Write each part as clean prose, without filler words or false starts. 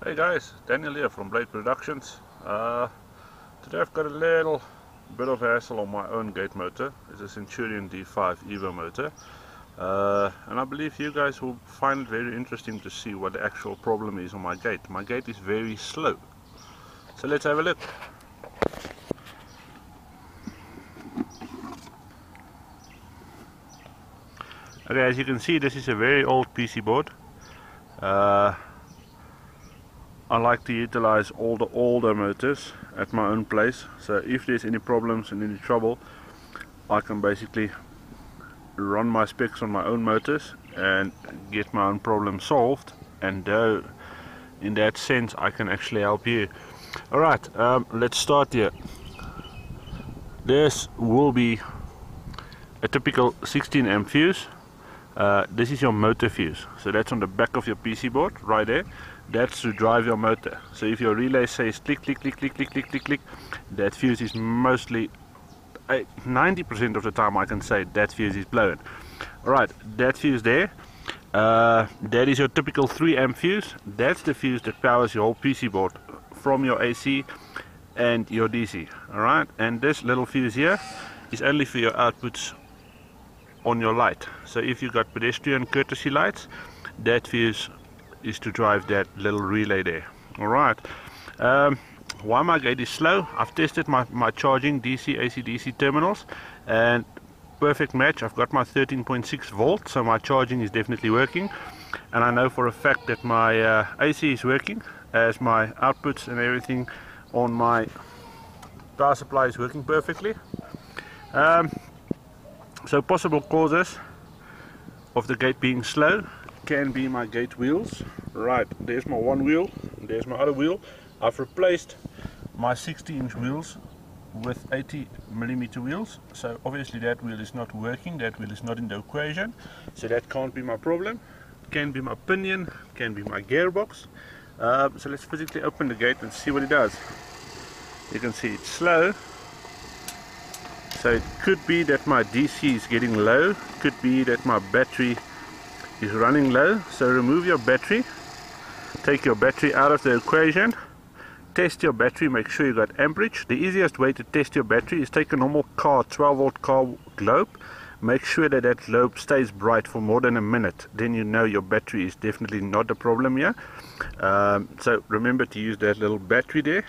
Hey guys, Daniel here from Blade Productions. Today I've got a little bit of hassle on my own gate motor. It's a Centurion D.I.Y Evo motor, and I believe you guys will find it very interesting to see what the actual problem is on my gate. My gate is very slow, so let's have a look. Okay, as you can see, this is a very old PC board. I like to utilize all the older motors at my own place, so if there's any problems and any trouble, I can basically run my specs on my own motors and get my own problem solved, and in that sense I can actually help you. Alright, let's start here. This will be a typical 16 amp fuse. This is your motor fuse, so that's on the back of your PC board right there. That's to drive your motor. So if your relay says click click click click click click click click, that fuse is mostly 90% of the time I can say that fuse is blown. Alright, that fuse there, that is your typical 3 amp fuse. That's the fuse that powers your whole PC board from your AC and your DC. Alright, and this little fuse here is only for your outputs on your light. So if you got pedestrian courtesy lights, that fuse is to drive that little relay there. Alright, why my gate is slow, I've tested my charging DC, AC, DC terminals, and perfect match. I've got my 13.6 volt, so my charging is definitely working, and I know for a fact that my AC is working, as my outputs and everything on my power supply is working perfectly. So possible causes of the gate being slow can be my gate wheels. Right, there's my one wheel, there's my other wheel. I've replaced my 60-inch wheels with 80mm wheels, so obviously that wheel is not working, that wheel is not in the equation, so that can't be my problem. Can be my pinion, can be my gearbox. So let's physically open the gate and see what it does. You can see it's slow, so it could be that my DC is getting low, could be that my battery is running low. So remove your battery, take your battery out of the equation, test your battery, make sure you got amperage. The easiest way to test your battery is take a normal car 12-volt car globe, make sure that that globe stays bright for more than a minute, then you know your battery is definitely not the problem here. So remember to use that little battery there.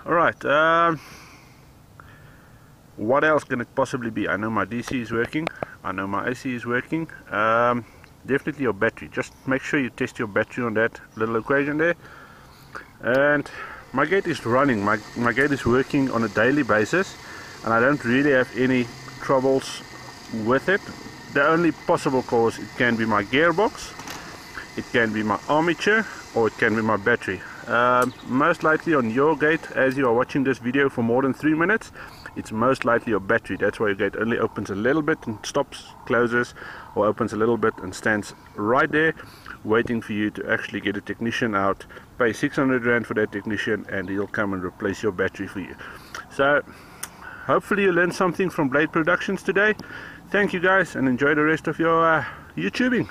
Alright, what else can it possibly be? I know my DC is working, I know my AC is working. Definitely your battery. Just make sure you test your battery on that little equation there. And my gate is running, my gate is working on a daily basis, and I don't really have any troubles with it. The only possible cause, it can be my gearbox, it can be my armature, or it can be my battery. Most likely on your gate, as you are watching this video for more than 3 minutes, it's most likely your battery. That's why your gate only opens a little bit and stops, closes, or opens a little bit and stands right there waiting for you to actually get a technician out, pay 600 Rand for that technician, and he'll come and replace your battery for you. So hopefully you learned something from Blade Productions today. Thank you guys, and enjoy the rest of your YouTubing.